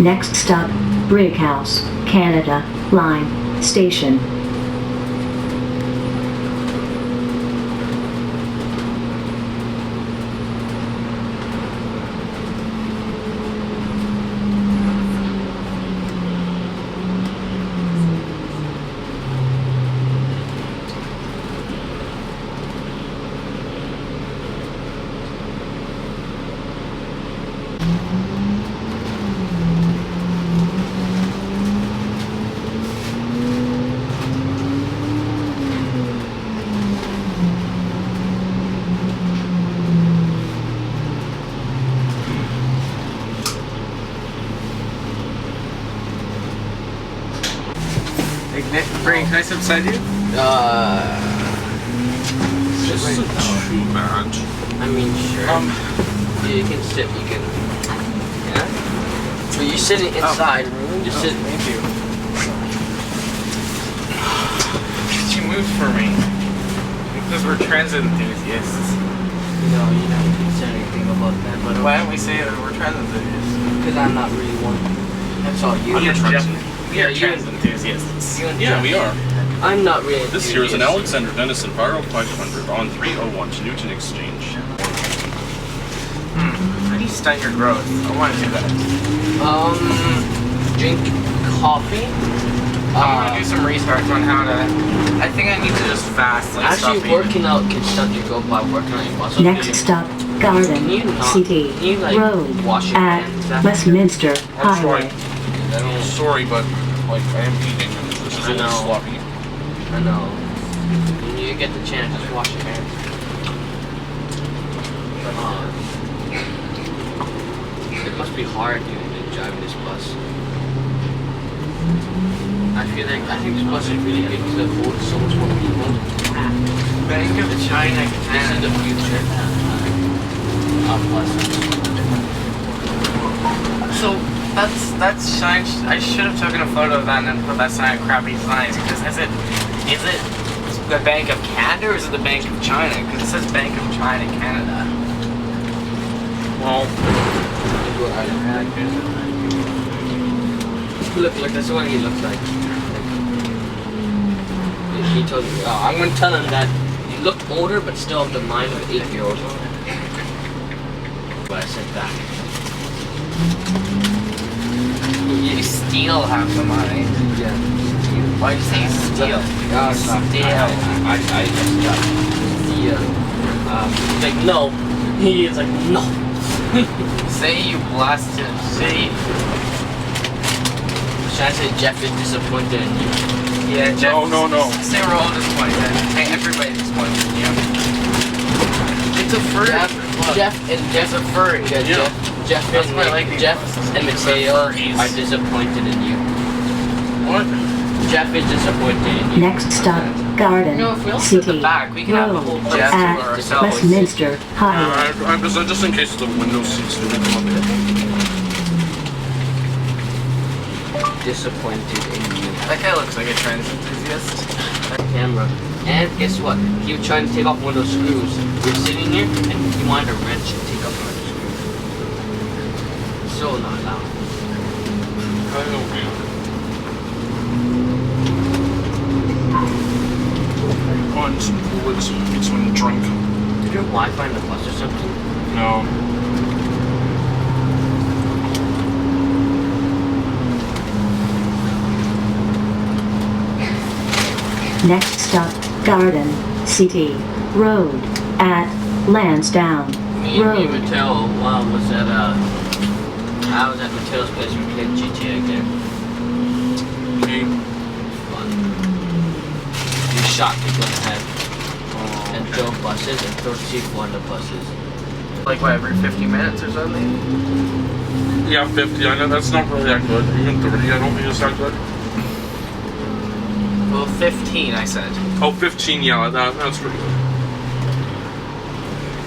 Next stop, Brighouse, Canada, Line, Station. Brain, can I sit beside you? This isn't too bad. I mean, sure. Yeah, you can sit, you can... Yeah? But you're sitting inside. Just sit. Thank you. She moved for me. Because we're transit enthusiasts. No, you don't say anything about that. But Why don't we say that we're transit enthusiasts? because I'm not really one. That's all you. We are Yeah, transit enthusiasts. Yeah, we are. I'm not really. This here is an Alexander Dennis Enviro500 on 301 to Newton Exchange. How do you stunt your growth? I want to do that. Drink coffee. I want to do some research on how to... I think I need to just fast. Like, Actually, stop working out can stunt your growth by working on your muscles. Next stop, Garden, City, Road, at Westminster Highway. Sorry, but like I am eating and this is a little sloppy. I know. When you get the chance, just wash your hands. It must be hard, dude, driving this bus. I think this bus is really big because it holds so much more people. Bank of China, This is the future of buses. So that's shine. I should have taken a photo of that and then put that sign, crappy sign, because is it the Bank of Canada or is it the Bank of China? Because it says Bank of China, Canada. Well, Look, that's what he looks like. He told me, I'm going to tell him that you look older but still have the mind of an 8-year-old. But I said that. You steal half the money. Yeah. Why do you say steal? Steal. I just got the, like, no. He is like, no. Say you blasted. Say. Should I say Jeff is disappointed in you? Yeah, Jeff. No. Say we're all disappointed. Hey, everybody's disappointed in you. It's a furry. Jeff It's a furry. Yeah. Jeff That's why I like Jeff and Mateo furries. are disappointed in you. what? Jeff is disappointed in you. Next stop, Garden, You know, if we all sit at the City, back, we can have a whole Road, Jeff at to ourselves. Westminster Highway. I'm just in case the window seats do come up here. Disappointed in you. That guy looks like a transit enthusiast. Camera. And guess what? He was trying to take off one of those screws. We're sitting here and he wanted a wrench to take off one of the screws. So not loud. I don't know. Find some bullets and get some drink. Did your Wi-Fi in the bus or something? No. Next stop, Garden, City, Road, at Lansdowne, Me and Road. Mateo was at I was at Mateo's place. We played GTA again. Okay. Fun. We shot people in the head and drove buses and threw people on the buses. Like what, every 50 minutes or something? Yeah, 50. I know that's not really that good. Even 30, I don't think it's that good. Well, 15, I said. Oh, 15, yeah, that's pretty good.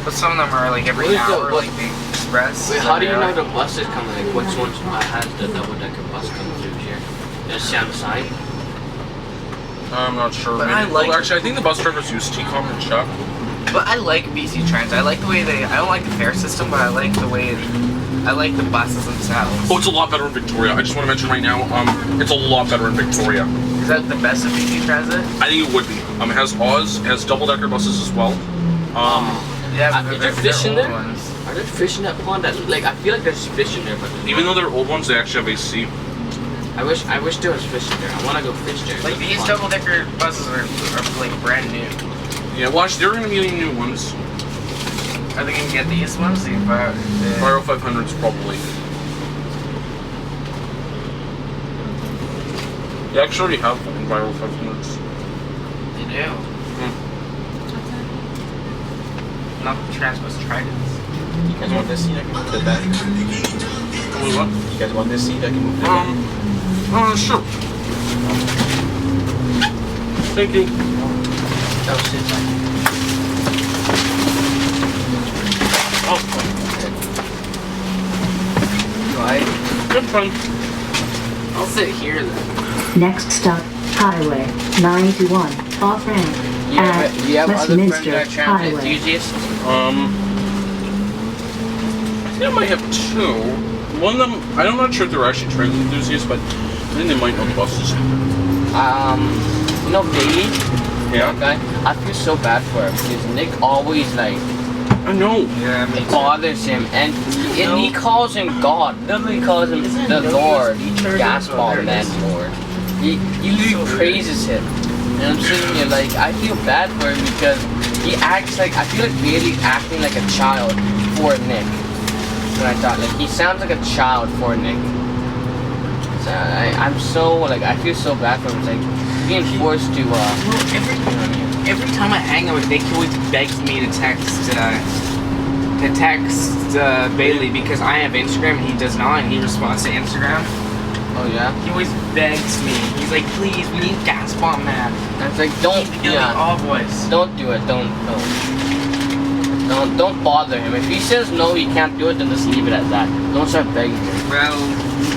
But some of them are like every hour, like the express. Wait, how do you know the bus is coming? Like, which ones has the double-decker bus coming through here? Does it see on the side? I'm not sure. But Maybe. I like- Well, actually, I think the bus drivers use T-Com and Chuck. But I like BC Trans. I like the way I don't like the fare system, but I like the way I like the buses themselves. Oh, it's a lot better in Victoria. I just want to mention right now, it's a lot better in Victoria. Is that the best of VTH Transit? I think it would be. It has Oz, it has double-decker buses as well. Yeah, Is there fish in old there? ones. Are there fish in that pond? That, like, I feel like there's fish in there, but Even though they're old ones, they actually have AC. I wish there was fish in there. I want to go fish there. Like these double-decker buses are like brand new. Yeah, watch, they're going to be getting new ones. Are they gonna get these ones? The R19401s probably. Yeah, actually already have Enviro500s. They do. Not the Transbus Tridents. You guys want this seat? I can move it back. Wait, what? You guys want this seat? I can move it back. Sure. Thank you. Oh, shit. Right. Good fun. I'll sit here then. Next stop, Highway 91, Offramp You have at other friends Westminster that are transit Hwy. enthusiasts? I think I might have two. One of them, I'm not sure if they're actually transit enthusiasts, but I think they might know the buses. You know Bailey? Yeah. That guy? I feel so bad for him because Nick always like I know. Yeah, me too. bothers him and he calls him God. Literally calls him the Lord. Gas bomb man Lord. He literally praises him. And I'm sitting here like I feel bad for him because he acts like I feel like Bailey's acting like a child for Nick. And I thought like he sounds like a child for Nick. So I'm so like I feel so bad for him. It's like he's being forced to Every time I hang out with Nick, he always begs me to text Bailey because I have Instagram and he does not, and he responds to Instagram. oh yeah. He always begs me. He's like, please, we need Gas Bomb Man. And it's like don't All voice. Don't do it. Don't bother him. If he says no, he can't do it, then just leave it at that. Don't start begging him. Well,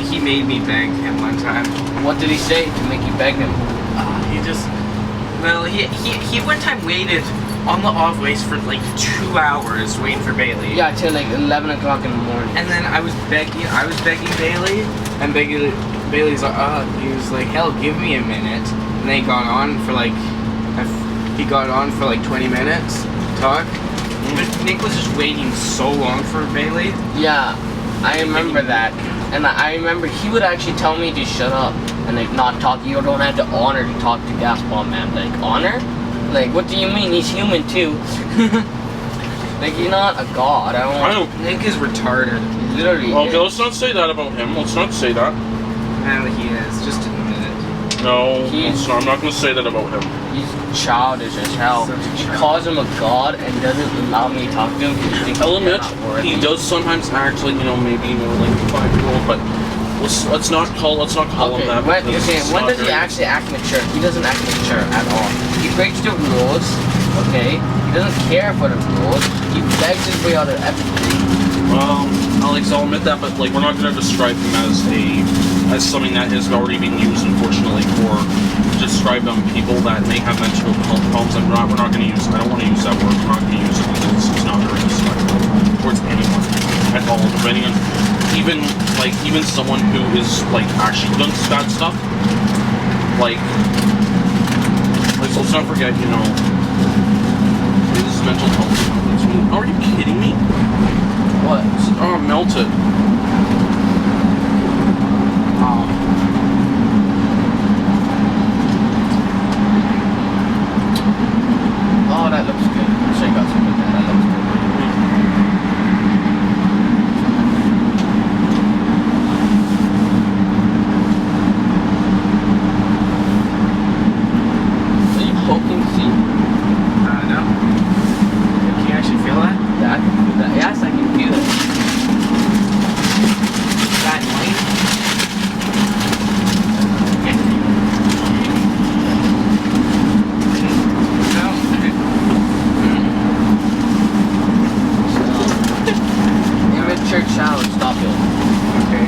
he made me beg him one time. What did he say to make you beg him? He one time waited on the off ways for like 2 hours waiting for Bailey. Yeah, till like 11 o'clock in the morning. And then I was begging Bailey, and Bailey's like, he was like, hell, give me a minute. And then he got on for like 20 minutes to talk. But Nick was just waiting so long for Bailey. Yeah, I remember that. And I remember he would actually tell me to shut up and like not talk. You don't have the honor to talk to Gas Bomb Man. Like, honor? Like, what do you mean? He's human too. Like, you're not a god. I don't. Nick is retarded. Literally. Okay, let's not say that about him. Let's not say that. No, he is. Just admit it. No, I'm not going to say that about him. He's childish as hell. He calls him a god and doesn't allow me to talk to him because he thinks I'll he's admit, not worthy. he does sometimes act like, maybe more like a 5-year-old, but let's not call him that. When does he very- actually act mature? He doesn't act mature at all. He breaks the rules, okay? He doesn't care for the rules. He begs his way out of everything. Well, Alex, I'll admit that, but like we're not going to describe him as something that has already been used, unfortunately, for to describe people that may have mental health problems. And we're not going to use. I don't want to use that word. We're not going to use it because it's not very respectful towards anyone at all. Depending on even someone who is like actually done bad stuff. Like let's not forget, his mental health problems. Are you kidding me? What? Oh, melted. Oh, that looks good. Check out some of that. That looks good. Are you poking the seat? No. Can you actually feel that? Yeah, I can feel that. Yes, I can feel it. That noise? Immature child, stop it. Okay.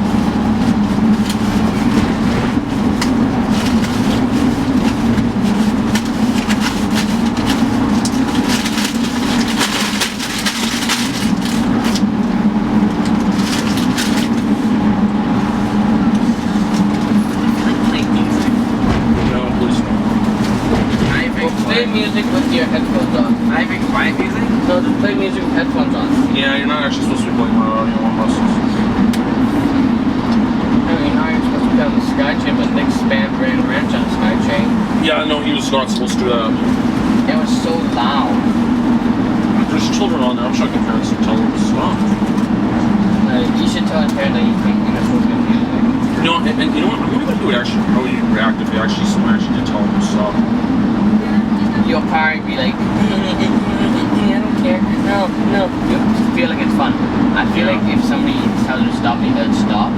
your headphones on. Can I be quiet music? No, just play music with headphones on. Yeah, you're not actually supposed to be playing my audio on buses. I mean, now you're supposed to be on the SkyTrain, but Nick spammed Grand Ranch on the SkyTrain. Yeah, no, he was not supposed to do that. It was so loud. There's children on there. I'm sure I can parents to tell them to stop. You should tell his parents that you think you're supposed to be music. You know, and you know what? I'm wondering how you would react if someone actually did tell him to stop. You'll probably be like, I don't care. No. You feel like it's fun. I feel like if somebody tells him to stop, he does stop.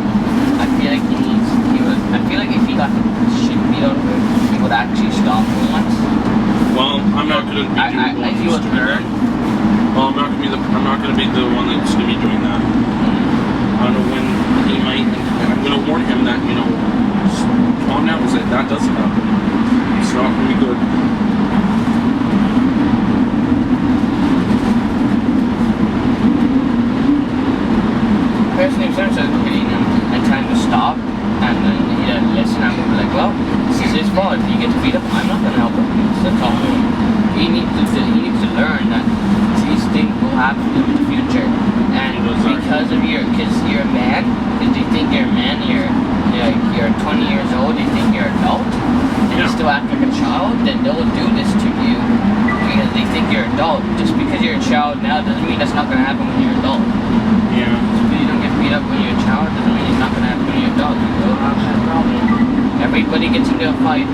I feel like I feel like if he got shit beat out of him, he would actually stop once. Well, I'm not gonna be doing that. Well, I'm not gonna be the one that's gonna be doing that. I don't know when he might, and I'm gonna warn him that, you know, calm down, because that doesn't happen. It's not gonna be good. Person if someone starts hitting him and trying to stop, and then he doesn't listen, I'm gonna be like, well, this is his fault. If you get to beat up, I'm not gonna help him. So tell him. He needs to learn that these things will happen in the future. And because you're a man, because you think you're a man, you're 20 years old, you think you're an adult, and you still act like a child, then they'll do this to you because they think you're an adult. Just because you're a child now doesn't mean that's not gonna happen when you're an adult. Yeah. You don't get beat up when you're a child doesn't mean it's not gonna happen when you're an adult. You will have that problem. Everybody gets into a fight.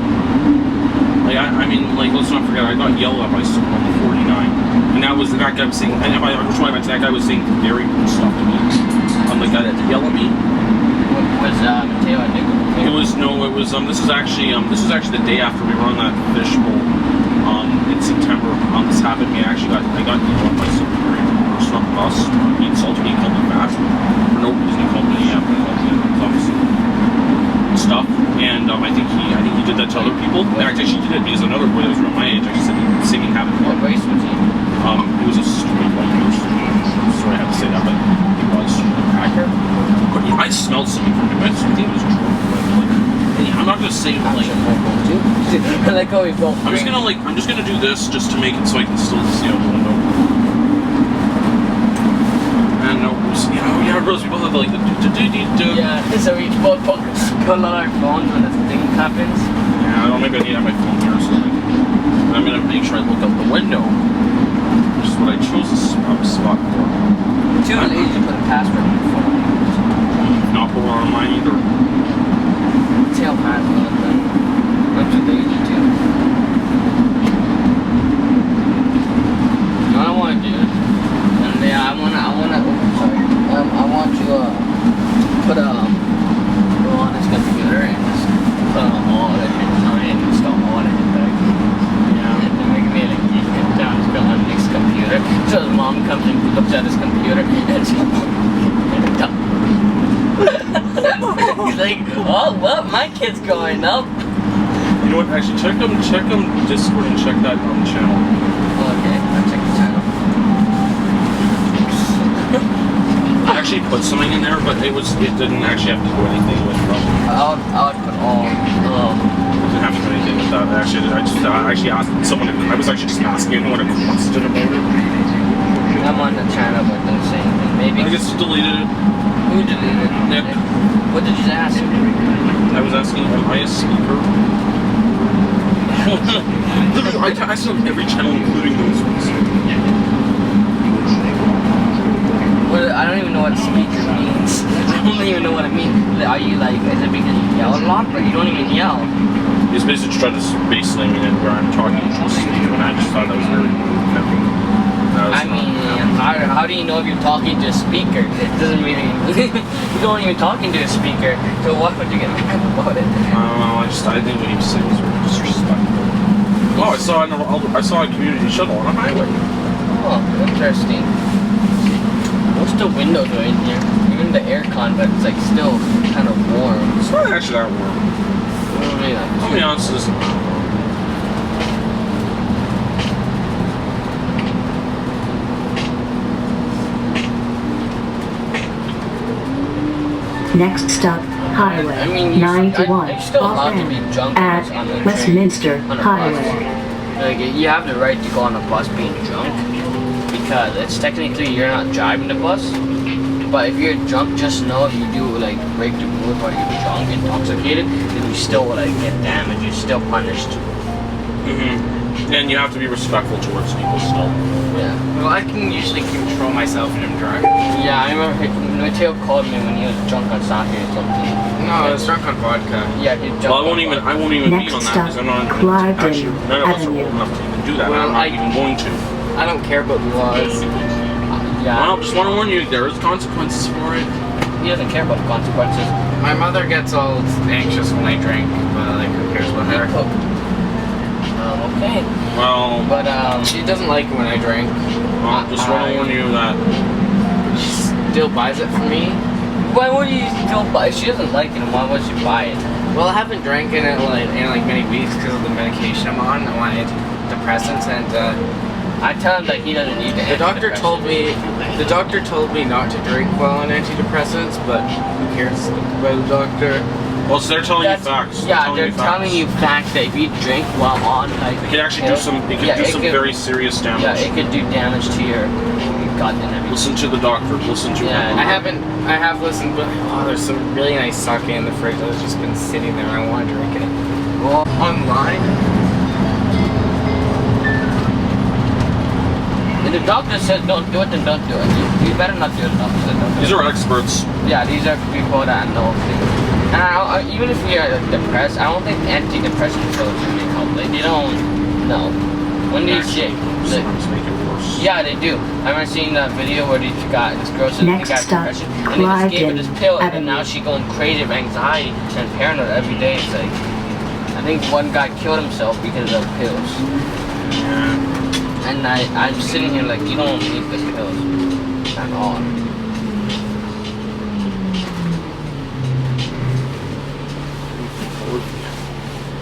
Like, I mean, like, let's not forget, I got yelled at by someone on the 49. And that guy was saying, and I was trying to that guy was saying very rude stuff to me. I'm the guy that yelled at me. What was Mateo and Nick? This was actually the day after we were on that fishbowl, in September. This happened to me. I got yelled at by some very rude person on the bus. He insulted me, called me fast. For no reason, he called me, obviously, stuff. And I think he did that to other people. In fact, actually, he did it because another boy that was around my age actually said the same thing happened to him. What race was he? He was a stupid white person. Sorry I have to say that, but he was. Cracker? I smelled something from him. I think it was drunk. I'm not gonna say like. I like how we both. I'm just gonna do this just to make it so I can still see out the window. And Rose, we both have like the do. Yeah, so we both pull on our phones when this thing happens. Yeah, I don't maybe I need to have my phone here, so I'm gonna make sure I look out the window. Which is what I chose a spot for. Too lazy to put a password on your phone. Not put one on mine either. Tail has one thing. I'm too lazy too. You know what I want to do? And yeah, I want to put go on this computer and just put on all of it and install all of it back. Yeah. And then make me like keep it down to on Nick's computer. So his mom comes and looks at his computer and she's he's like, oh, well, my kid's growing up. You know what? Actually, check them Discord and check that channel. Okay, I'll check the channel. I actually put something in there, but it didn't actually have to do anything with it. I would put all. It didn't have to do anything with that. I actually asked someone. I was actually just asking anyone a question about it. I'm on the channel, but don't say anything. Maybe. I guess you deleted it. Who deleted it? Nick. What did you ask? I was asking, am I a speaker? Literally, I asked on every channel, including those ones. I don't even know what speaker means. I don't even know what it means. Are you like, is it because you yell a lot, but you don't even yell? It's basically trying to basically mean it where I'm talking to a speaker, and I just thought that was very rude. I mean, how do you know if you're talking to a speaker? It doesn't really. You don't even talking to a speaker. So why would you get mad about it? I don't know. I think what he was saying was disrespectful. Oh, I saw a community shuttle on a highway. Oh, interesting. Most of the windows are in here. Even the aircon, but it's like still kind of warm. It's not actually that warm. How many ounces is it? Next stop, Highway 91, you're still allowed to be Offramp drunk at on the train, Westminster on a Hwy. bus. Like, you have the right to go on a bus being drunk, because it's technically you're not driving the bus. But if you're drunk, just know if you do like break the rules while you're drunk, intoxicated, then you still like get damaged. You're still punished. And you have to be respectful towards people still. Yeah. Well, I can usually control myself when I'm drunk. Yeah, I remember Mateo called me when he was drunk on sake or something. No, I was drunk on vodka. Yeah, he was drunk. Well, I won't even be Next on that because I'm not stop, actually none of us are Cliveden old enough to even do that. Well, I'm not even going to. I don't care about laws. Yeah. Well, just want to warn you, there is consequences for it. He doesn't care about the consequences. My mother gets all anxious when I drink, but like who cares about her? Okay. Well, But She doesn't like it when I drink. just want to warn you that She still buys it for me. why would you still buy? If she doesn't like it, why would she buy it? Well, I haven't drank in it in many weeks because of the medication I'm on. I'm on antidepressants, and I tell him that he doesn't need the the doctor told me not to drink while on antidepressants, but who cares about the doctor? well, so they're telling you facts. Yeah, they're telling you facts that if you drink while on like It could actually do some. It could do some very serious damage. Yeah, it could do damage to your gut and everything. Listen to the doctor. Listen to Yeah, him. I have listened, but there's some really nice sake in the fridge that's just been sitting there. I want to drink it. Well, Online? if the doctor says don't do it, then don't do it. You better not do it. Doctor said don't do These it. are experts. Yeah, these are people that know things. And even if you're depressed, I don't think antidepressant pills really help. Like, they don't, no. When these shit, Sometimes make it worse. yeah, they do. I remember seeing that video where this girl said Next she got stop, depression, and they just gave her this pill, and Cliveden now Ave. she going crazy of anxiety and paranoid every day. It's like, I think one guy killed himself because of pills. Yeah. And I'm sitting here like, you don't need the pills at all.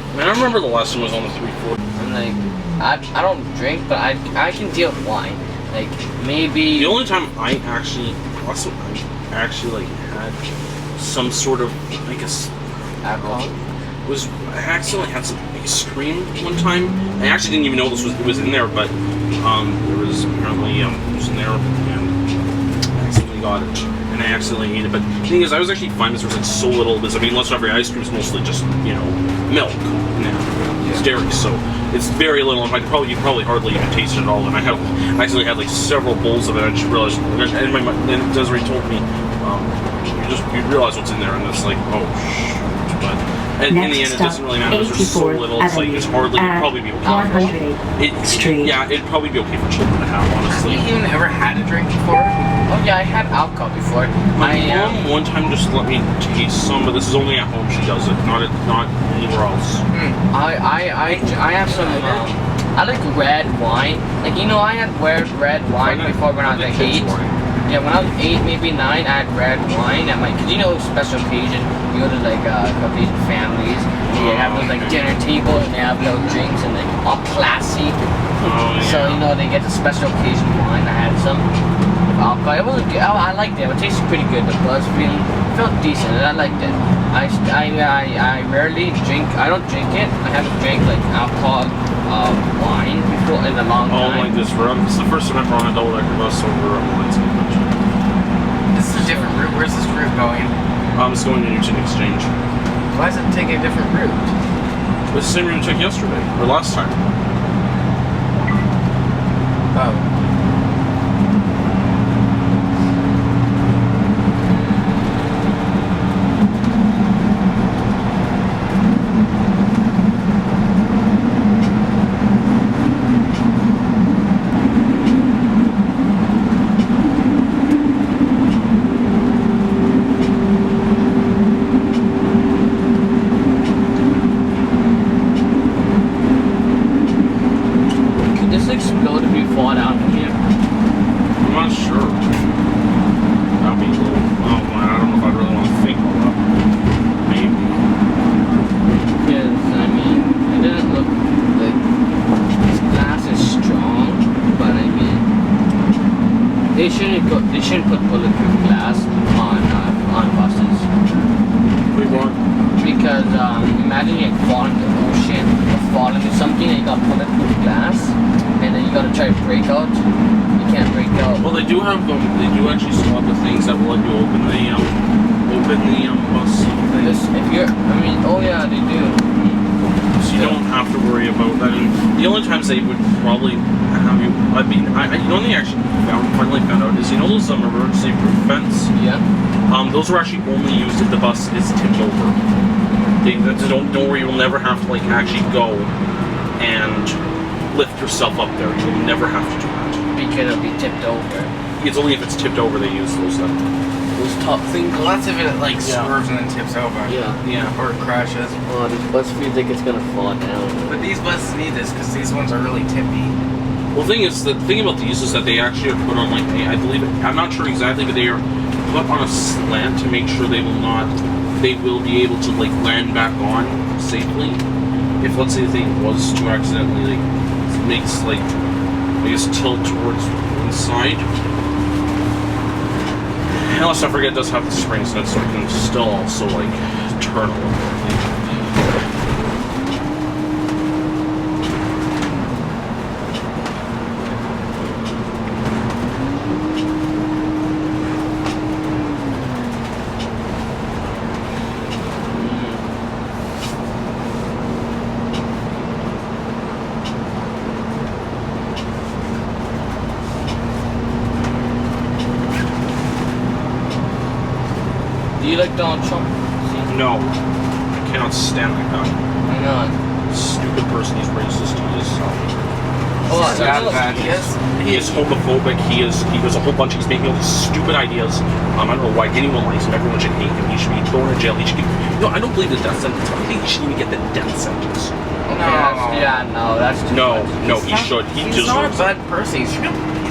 I mean, I remember the last one was on the 340. I'm like, I don't drink, but I can deal with wine. Like, maybe... The only time I actually like had some sort of, I guess, alcohol? was I accidentally had some ice cream one time. I actually didn't even know it was in there, but there was apparently it was in there, and I accidentally got it, and I accidentally ate it. But the thing is, I was actually fine because there was like so little. Because I mean, most of every ice cream is mostly just milk now. It's dairy, so it's very little. And you probably hardly even taste it at all. And I actually had like several bowls of it. I just realized, and then Desiree told me, you realize what's in there, and it's like, oh shoot, but. And in the end, it doesn't really matter because there's so little. It's like it's hardly. It'd probably be okay. 108th Street. Yeah, it'd probably be okay for children to have, honestly. Have you even ever had a drink before? Oh yeah, I had alcohol before. My mom one time just let me taste some, but this is only at home. She does it, not anywhere else. I have some. I like red wine. Like I had red wine before when I was like 8. Yeah, when I was 8, maybe 9, I had red wine at my. Cause special occasion, you go to like Caucasian families, and you have those like dinner tables, and they have little drinks and like all classy. Oh, yeah. So they get the special occasion wine. I had some alcohol. It wasn't good. I liked it. It tasted pretty good. The buzz felt decent, and I liked it. I rarely drink. I don't drink it. I haven't drank like alcohol wine before in a long time. Oh, like this room. It's the first time I've on a double-decker bus over Lansdowne. This is a different route. Where's this route going? It's going to Newton Exchange. Why is it taking a different route? It's the same route we took yesterday, or last time. Oh. They shouldn't put bulletproof glass on buses. Because imagine you fall into the ocean, the fall into something and you got to pull it through the glass, and then you got to try to break out. You can't break out. Well, they do have they do actually still have the things that will let you open the bus thing. If you're, I mean, oh yeah, they do. So you don't have to worry about that. And the only times they would probably have you, I mean, you know, they actually finally found out is, you know, those emergency roof vents. Yeah. Those are actually only used if the bus is tipped over. Don't worry, you'll never have to like actually go and lift yourself up there. You'll never have to do that. Because it'll be tipped over. It's only if it's tipped over they use those top things. Well, that's if it like swerves and then tips over. Yeah. Or crashes. Oh, this bus feels like it's gonna fall down. But these buses need this because these ones are really tippy. Well, the thing about these is that they actually are put on like I believe I'm not sure exactly, but they are put on a slant to make sure they will be able to like land back on safely. If let's say the thing was to accidentally like makes like I guess tilt towards one side. And let's not forget it does have the springs in it, so it can still also like turn a little bit. Do you like Donald Trump? No. I cannot stand that guy. Why not? Stupid person, he's racist, he is Oh, bad. he is homophobic, he has a whole bunch, he's making all these stupid ideas. I don't know why anyone likes him, everyone should hate him, he should be thrown in jail, he should get, no, I don't believe the death sentence, I think he shouldn't even get the death sentence. No, that's too much. No, he should. He's not a bad person. He's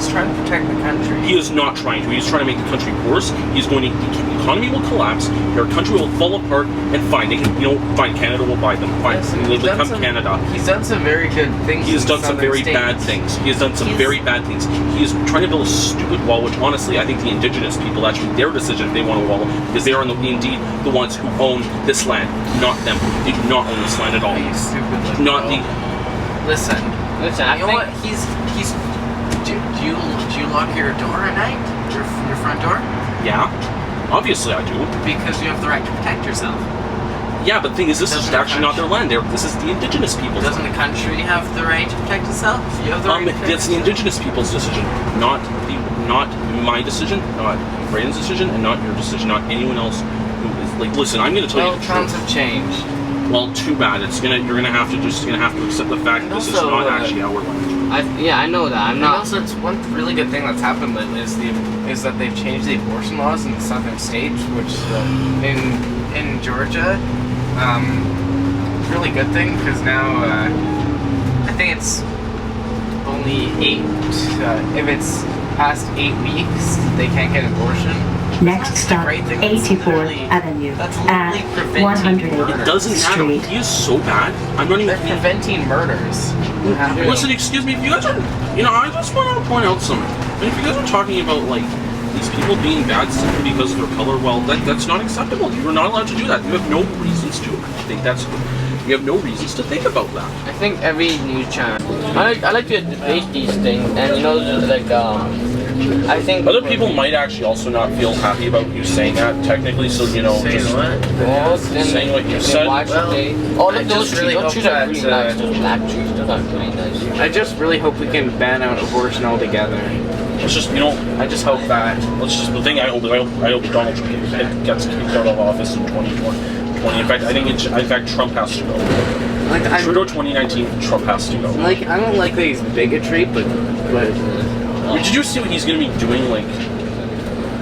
trying to protect the country. He is not trying to. He's trying to make the country worse. He's going to. The economy will collapse. Your country will fall apart. And fine, they can. Fine. Canada will buy them. Fine, they'll become Canada. He's done some very good things. He has done some very bad things. He has done some very bad things. He is trying to build a stupid wall, which honestly, I think the indigenous people actually their decision if they want a wall, because they are indeed the ones who own this land, not them. They do not own this land at all. Not the. Listen. I You know what? He's. Do you lock your door at night? Your front door? Yeah. Obviously, I do. Because you have the right to protect yourself. Yeah, but the thing is, this is actually not their land. This is the indigenous people's Doesn't the country have the right to protect itself? You have the right to protect That's the indigenous people's decision, not my decision, not Brayden's decision, and not your decision, not anyone else who is like. Listen, I'm going to tell you the times truth. have changed. Well, too bad. You're gonna have to accept the fact that this is not actually our land. I know that. I'm And not. also, it's one really good thing that's happened lately is that they've changed the abortion laws in the southern states, which in Georgia, really good thing because now I think it's only 8. If it's past 8 weeks, they can't get an abortion. Next stop, 84th Avenue That's at literally preventing 108th murder. It doesn't matter. Street. He is so bad. I'm not even. They're preventing murders. Listen, excuse me. If you guys are, I just want to point out something. I mean, if you guys are talking about like these people being bad simply because of their color, well, that's not acceptable. You are not allowed to do that. You have no reasons to. I think you have no reasons to think about that. I think every news channel. I like to debate these things, and I think Other people might actually also not feel happy about you saying that, technically, so, Saying just what? well, then, saying what you then said. why should Well, they? All I of those just really trees, hope trees are that, really nice. Those black trees, those are really nice. I just really hope we can ban out abortion altogether. It's just, I just hope that. the thing I hope Donald Trump gets kicked out of office in 2020. In fact, I think Trump has to go. Like, Trudeau 2019, Trump has to go. I don't like that he's bigotry, but Did you see what he's going to be doing, like...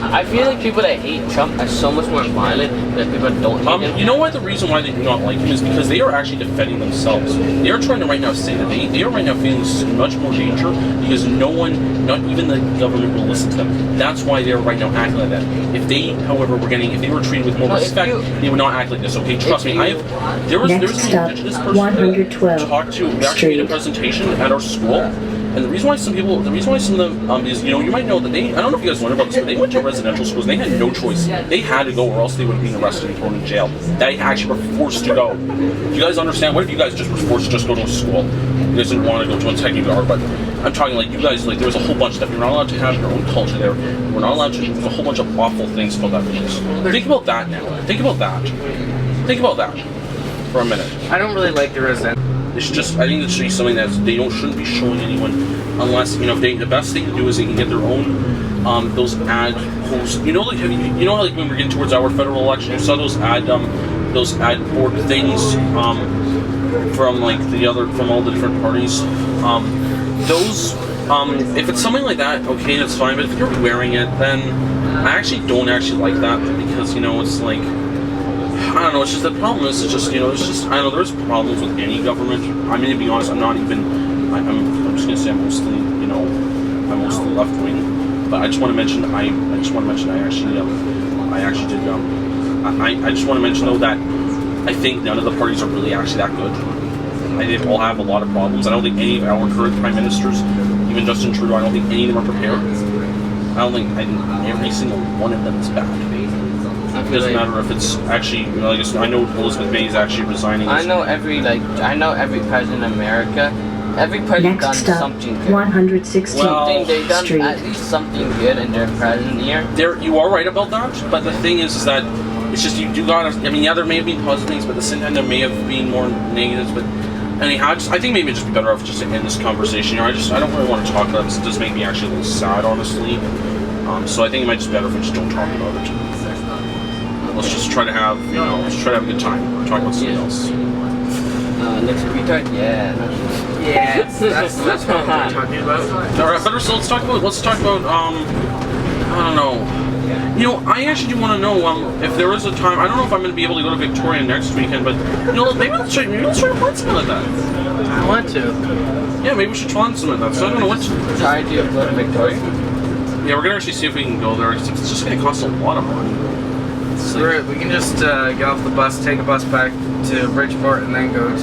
I feel like people that hate Trump are so much more violent than people that don't hate him. You know what the reason why they do not like him is because they are actually defending themselves. They are trying to right now say that they are right now feeling so much more danger because no one, not even the government, will listen to them. That's why they are right now acting like that. If they, however, if they were treated with more respect, they would not act like this. Okay, trust me. There was an Next stop, indigenous person 112 talked to. We actually made a presentation at our school. And the reason why some of them is, you know, you might know that I don't know if you guys wonder about this, but they went to residential schools and they had no choice. They had to go or else they would have been arrested and thrown in jail. They actually were forced to go. Do you guys understand? What if you guys just were forced to just go to a school? You guys didn't want to go to one, technically are, but I'm talking like you guys, like there was a whole bunch of stuff. You're not allowed to have your own culture there. We're not allowed to, there's a whole bunch of awful things about that place. Think about that now. Think about that. Think about that for a minute. I don't really like the resident. It's just, I think it should be something that shouldn't be showing anyone unless, you know, the best thing to do is they can get their own, those ad posts. You know, like, you know how like when we're getting towards our federal election, you saw those ad board things, from like from all the different parties. If it's something like that, okay, that's fine, but if you're wearing it, then I actually don't like that because, you know, it's like, I don't know, it's just the problem is, it's just, you know, it's just, I know there's problems with any government. I mean, to be honest, I'm just gonna say I'm mostly left wing, but I just want to mention, I just want to mention though that I think none of the parties are really actually that good. I think they all have a lot of problems. I don't think any of our current prime ministers, even Justin Trudeau, I don't think any of them are prepared. I think every single one of them is bad. It doesn't matter if it's actually, you know, I know Elizabeth May is actually resigning. I know every president in America. Every president done something good. 116 They've done Street. at least something good in their president year. You are right about that, but the thing is that it's just you do gotta. I mean, yeah, there may have been positive things, but at the same time there may have been more negatives. But anyhow, I think maybe it'd just be better off just to end this conversation. You know, I don't really want to talk about this. It does make me actually a little sad, honestly. So I think it might just be better if we just don't talk about it. Let's just try to have, you know, a good time. Talk about something else. Next retard? Yeah. Yes, that's what we're talking about. Alright, better, so let's talk about, I don't know. You know, I actually do want to know, if there is a time, I don't know if I'm going to be able to go to Victoria next weekend, but, you know, maybe let's try to plan something like that. I want to. Yeah, maybe we should plan something like that. So I don't know what to... Try to go to Victoria? Yeah, we're going to actually see if we can go there. It's just going to cost a lot of money. We can just get off the bus, take a bus back to Bridgeport, and then go to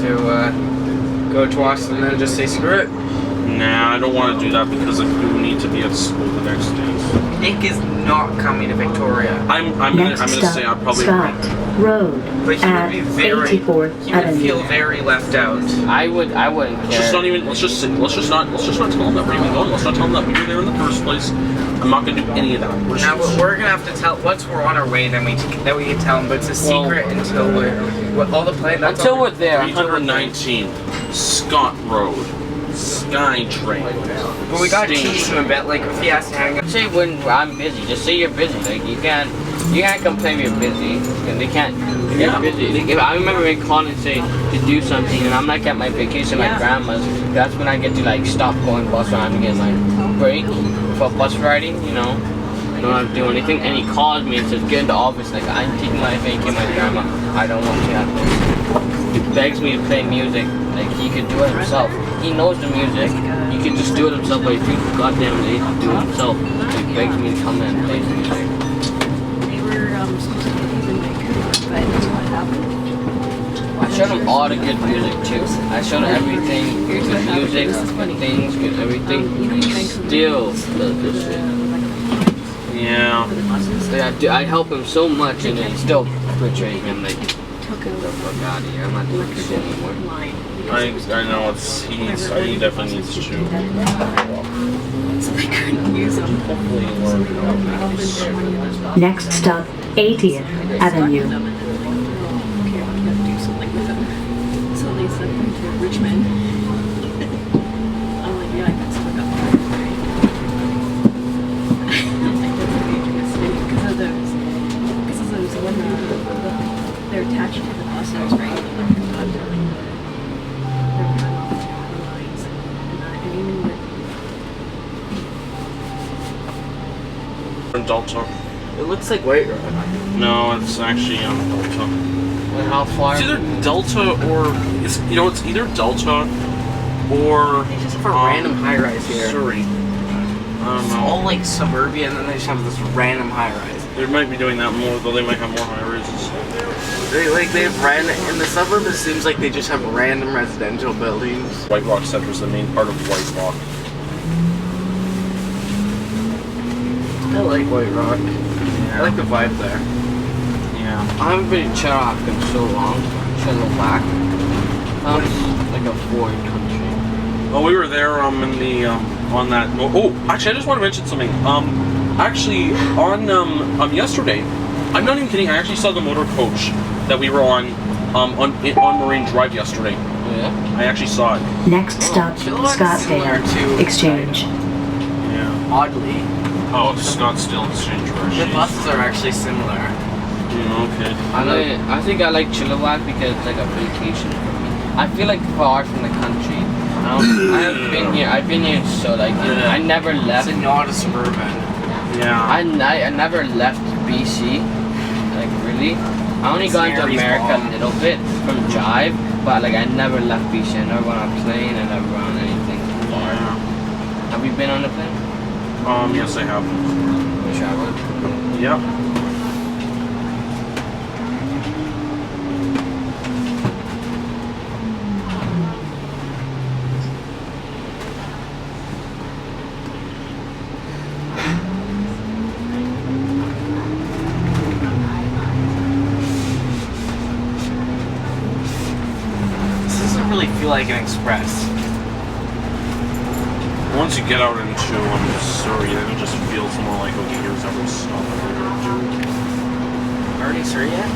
Tsawwassen, and then just say screw it. Nah, I don't want to do that because I do need to be at school the next day. Nick is not coming to Victoria. I'm gonna say I'll probably. Scott Road But he would be at 84th Avenue. feel very left out. I wouldn't care. Let's just not tell him that we're even going. Let's not tell him that we were there in the first place. I'm not gonna do any of that. We're gonna have to tell. Once we're on our way, then we can tell him. But it's a secret until until we're there. 319 Scott Road, SkyTrain. But we gotta tease him a bit. Like if he has to hang out. Say when I'm busy. Just say you're busy. Like you can't complain you're busy. And they can't. You're busy. Like, I remember when Colin say to do something, and I'm like at my vacation at my grandma's. That's when I get to like stop going bus riding and get my break for bus riding. You know, I don't have to do anything. And he calls me and says, "Get in the office." Like I'm taking my vacation, my grandma. I don't want to have this. He begs me to play music. Like he could do it himself. He knows the music. He can just do it himself, but he thinks goddamn lazy to do it himself. So he begs me to come in and play the music. They were supposed to be in Vancouver, but what happened? I showed him all the good music too. I showed him everything, good music, good things, good everything. He still does this shit. Yeah. I help him so much and then still betraying him. Like, get the fuck out of here. I'm not doing this shit anymore. I know he definitely needs to. So they couldn't use them. Hopefully learn. Next stop, 80th Avenue. Okay, we gotta do something with them. So they sent them to Richmond. I'm like, yeah, I can still got that. Because of those when they're attached to the buses, right? Delta. It looks like White Road. No, it's actually Delta. And how far? It's either Delta or it's either Delta or They just have a random high rise here. Surrey. I don't It's know. all like suburbia, and then they just have this random high rise. They might be doing that more, though. They might have more high rises. They have random in the suburbs. It seems like they just have random residential buildings. White Rock Center is the main part of White Rock. like White Rock. I like the vibe there. Yeah. I haven't been in Chilliwack in so long. Chilliwack. It's like a foreign country. Oh, we were there in the on that. Oh, actually, I just want to mention something. Actually, on yesterday, I'm not even kidding. I actually saw the motor coach that we were on Marine Drive yesterday. Yeah. I actually saw it. Next stop, Chilliwack's similar Scottsdale to Exchange. Yeah. Oddly, Oh, Scottsdale Exchange Bay. the buses are actually similar. Okay. I think I like Chilliwack because it's like a vacation for me. I feel like far from the country. I've been here, so like I never left. It's not a suburban. Yeah. I never left BC, like really. I only got into Scary's America mom. a little bit from Jive, but like I never left BC. I never went on a plane. I never went on anything far. Have you been on a plane? Yes, I have. Wish I would. Yep. This doesn't really feel like an express. Once you get out into Surrey, then it just feels more like, okay, here's every stop we're going to do. Already Surrey yet?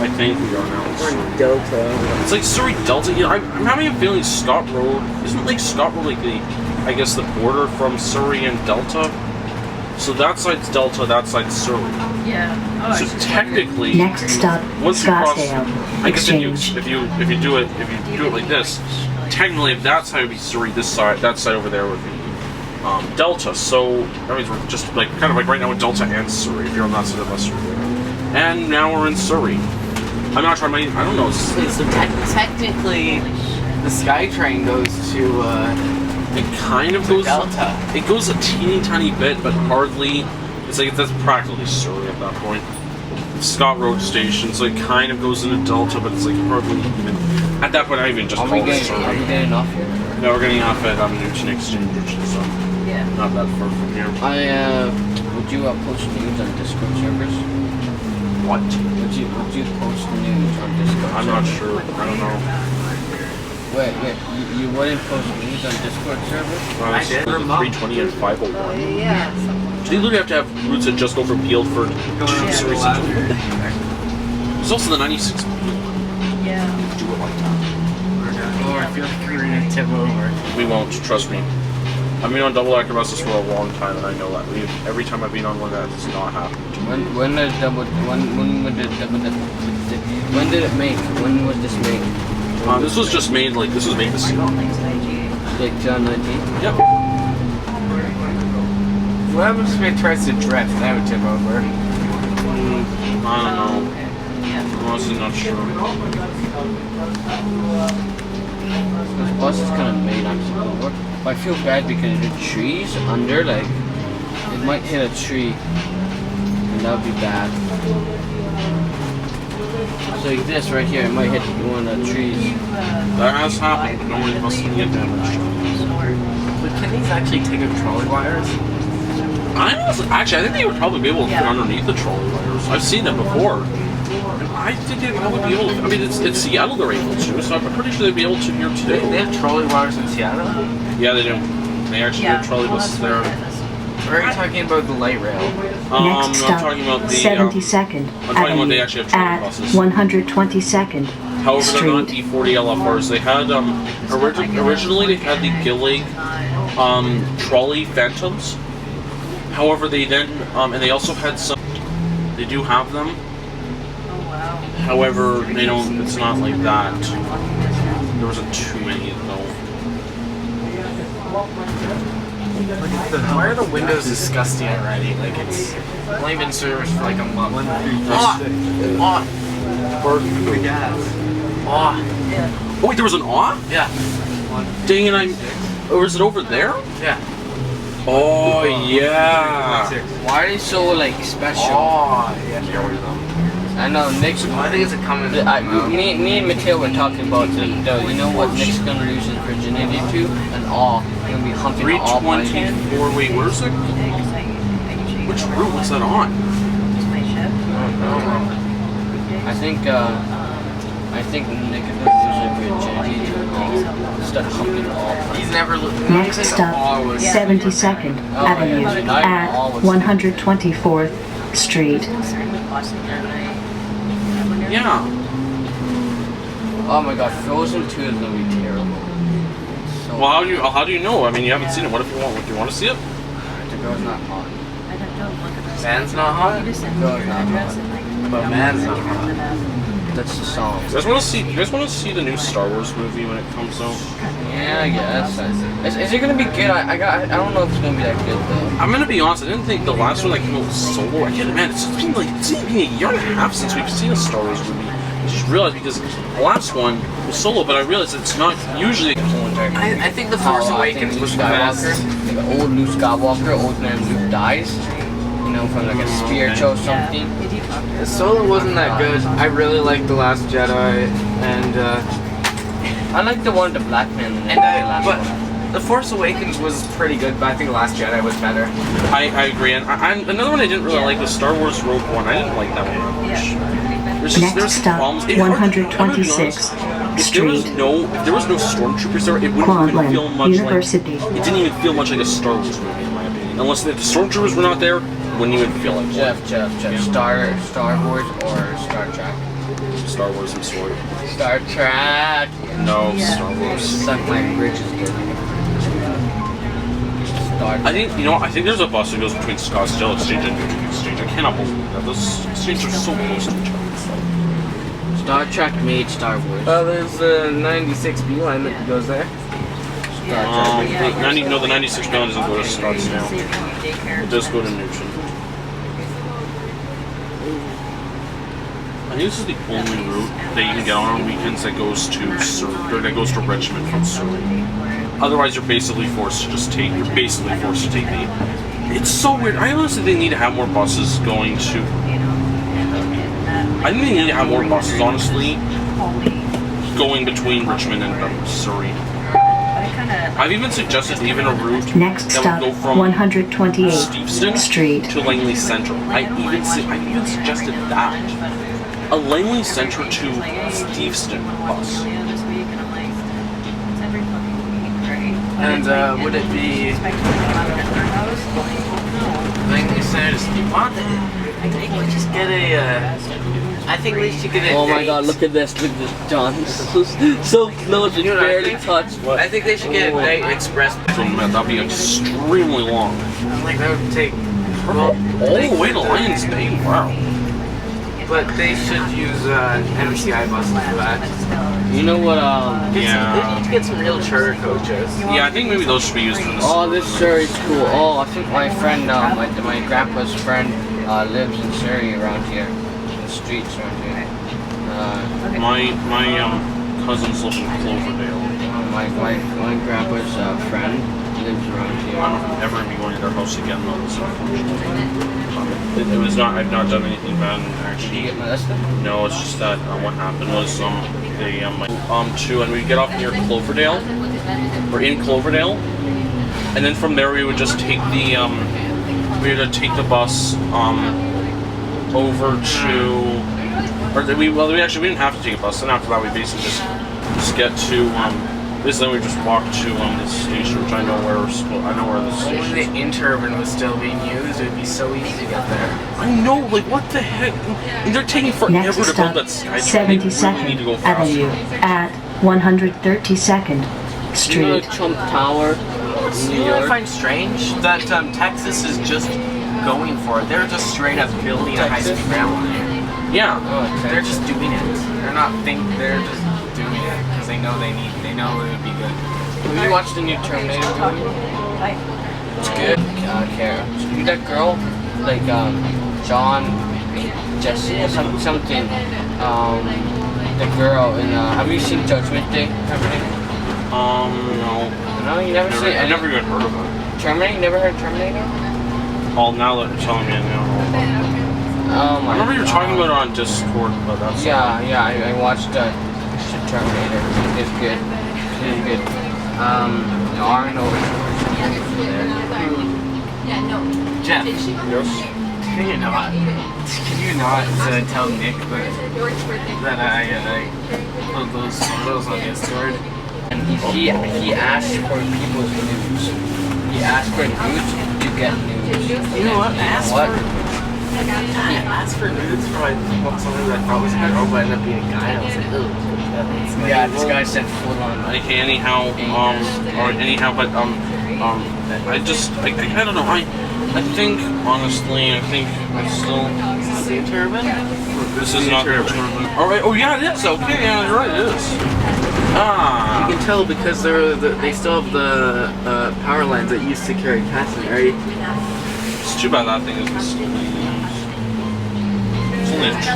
I think we are now in Surrey. Delta. It's like Surrey Delta. Yeah, I'm having a feeling Scott Road isn't like Scott Road like the, I guess the border from Surrey and Delta. So that side's Delta, that side's Surrey. Yeah. Oh, So technically, Next stop, once you cross, Scottsdale I guess Exchange. if you do it like this, technically if that side would be Surrey, this side, that side over there would be Delta. So that means we're just like kind of like right now with Delta and Surrey. If you're on that side of us, and now we're in Surrey. I'm not trying to. I don't know. So technically, the SkyTrain goes to It kind of goes. Delta. It goes a teeny tiny bit, but hardly. It's like that's practically Surrey at that point. Scott Road Station, so it kind of goes into Delta, but it's like hardly even. At that point, I even just Are call we it getting Surrey. off here? No, we're getting off at Newton Exchange, which is Yeah. not that far from here. Would you post news on Discord servers? What? Would you post news on Discord? I'm not servers? sure. I don't know. Wait, you wouldn't post news on Discord servers? I did. 320 and 501. Yeah. So you literally have to have routes that just go from Guildford to Surrey Central. There's also the 96 Yeah. do it like that. Oh, I feel like we're gonna tip over. We won't, trust me. I've been on double-decker buses for a long time, and I know that. Every time I've been on one, that has not happened. When did it make? When was this made? This was just made, like, this was made this year. Like 2019? Yep. What happens if it tries to drift? That would tip over. I don't know. I'm honestly not sure. This bus is kind of made on support. But I feel bad because the trees under, like, it might hit a tree. And that would be bad. So like this right here, it might hit one of the trees. That has happened, but no one must get damaged. But can these actually take up trolley wires? Actually, I think they would probably be able to fit underneath the trolley wires. I've seen them before. I think they'd probably be able to. I mean, it's Seattle they're able to, so I'm pretty sure they'd be able to here today. They have trolley wires in Seattle? Yeah, they do. They actually have trolley buses there. Or are you talking about the light rail? Next I'm stop, talking about the 72nd I'm talking about they Avenue actually have trolley at buses. 122nd However, they're not Street. E40 LFRs. They had originally they had the Gillig trolley Phantoms. However, they then and they also had some. They do have them. However, they don't. It's not like that. There wasn't too many though. Why are the windows disgusting already? Like it's only been serviced for like a month. Oh wait, there was an awe? Yeah. Dang it! Or is it over there? Yeah. Oh yeah. Why are they so like special? Oh, yeah. I know Nick's. I think it's a common. Me and Mateo were talking about you know what Nick's gonna lose his virginity to? An awe. He's gonna be humping an awe by him. 324. Wait, where's it? Which route was that on? I think Nick is going to use a bridge and start humping off. He's never Next stop, 72nd Avenue at 124th Street. Yeah. Oh my god, Frozen 2 is going to be terrible. So Well, how do you know? I mean, you haven't seen it. What if you want? Do you want to see it? the girl's not hot. Man's not hot, The girl's not hot. but man's not hot. That's the song. You guys want to see? You guys want to see the new Star Wars movie when it comes out? Yeah, I guess. Is it gonna be good? I don't know if it's gonna be that good though. I'm gonna be honest. I didn't think the last one that came out was Solo. I can't imagine. It's been a year and a half since we've seen a Star Wars movie. I just realized because the last one was Solo, but I realized it's not usually. I think The Force Awakens was the best. Like old Luke Skywalker, old man Luke dies. You know, from like a spiritual something. Solo wasn't that good. I really liked The Last Jedi, and I like the one with the black man. but The Force Awakens was pretty good, but I think The Last Jedi was better. I agree. And another one I didn't really like was Star Wars Rogue One. I didn't like that one that much. Next stop, 126th If there was Street. no stormtroopers there, it wouldn't even feel Quanland much University. like. It didn't even feel much like a Star Wars movie, in my opinion. Unless the stormtroopers were not there, it wouldn't even feel like one. Jeff. Star Wars or Star Trek? Star Wars, I'm sorry. Star Trek. No, Star Wars. Suck my bridges good. Star Trek. I think there's a bus that goes between Scottsdale Exchange and Metro Exchange. I cannot believe that. Those exchanges are so close to each other. Star Trek made Star Wars. There's the 96B line that goes there. Star Trek. The 96 million doesn't go to Scottsdale. It does go to Newton. I think this is the only route that you can get on weekends that goes to Richmond from Surrey. Otherwise, you're basically forced to take the. It's so weird. I honestly think they need to have more buses going to. I think they need to have more buses, honestly, going between Richmond and Surrey. I've even suggested even a route Next that stop, would go from 128th Steveston Street. to Langley Central. I even suggested that. A Langley Central to Steveston bus. And would it be Langley Center to Steve? I think we just get a. I think we should get a. Oh my date. god, look at this, John. So close, it barely touched. I think they should get a night express. So that'd be extremely long. Like that would take. All the way to Lions Bay. Wow. But they should use MCI buses for that. You know what, They need to get some real charter coaches. Yeah, I think maybe those should be used for this. oh, this Surrey is cool. Oh, I think my friend, my grandpa's friend, lives in Surrey around here. In the streets around here. My cousins live in Cloverdale. My grandpa's friend lives around I here. don't know if I'm ever going to be going to their house again, though, so it was not, I've not done anything bad, Did you actually. get molested? No, it's just that what happened was, and we get off near Cloverdale, we're in Cloverdale, and then from there we would just take the, we had to take the bus, over to, we didn't have to take a bus, and after that we basically just get to, then we just walk to this station, which I know where the When station the is. interurban was still being used, it would be so easy to get there. I know, like, what the heck? And they're taking forever Next to build stop, that Skytrain. They really need to go 72nd faster. Avenue at 132nd You know Street. Trump Tower? You know what I find strange? That Texas is just going for it. They're just straight up building a high-speed rail line. Yeah. They're just doing it. They're just doing it because they know it would be good. Have you watched the new Terminator movie? It's good. Kara. You that girl? Like, John, Jesse, something. The girl in, have you seen Judgment Day? No. No, you never seen I never even heard of it. Terminator? You never heard Terminator? Oh, now that you're telling me, I now know about it. Oh my I remember you were talking God. about it on Discord, but that's... Yeah, I watched Terminator. It's good. It's good. R19401. Jeff, Yes. can you not tell Nick that I put those photos on Discord? And he asked for people's news. He asked for news to get news. You know what? Ask what? I asked for nudes for something that I thought was a girl, but ended up being a guy. And I was like, ugh. Yeah, this guy said full on. Okay, anyhow, but I don't know. I think honestly, I think it's still. Is this the turban? This is not the turban. All right. Oh yeah, it is. Okay, yeah, you're right. It is. Ah. You can tell because they still have the power lines that used to carry passenger, right? It's too bad that thing isn't still being used.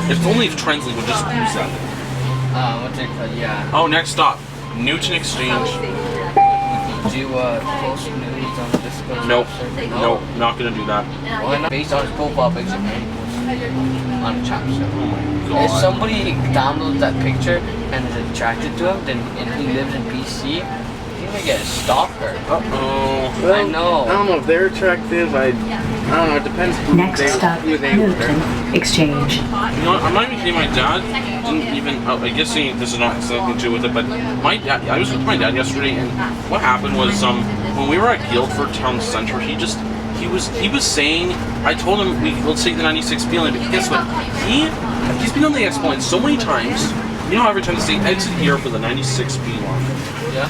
If only if Translink would just use that. What's it called? Yeah. Oh, next stop, Newton Exchange. Do post news on Discord? Nope. Nope. Not gonna do that. Why not? Based on his profile picture, right? On chat show. Oh my god. If somebody downloads that picture and is attracted to him, then and he lives in BC, he's gonna get a stalker. Uh-oh. Well, I know. I don't know if they're attractive. I don't know. It depends Next stop, who they Newton Exchange. You know what, I'm not even kidding, my dad didn't even, I guess this is not something to do with it, but my dad, I was with my dad yesterday, and what happened was, when we were at Guildford Town Center, he was saying, I told him, we'll take the 96B line, but guess what, he's been on the Expo line so many times, you know how every time they say exit here for the 96B line. Yeah.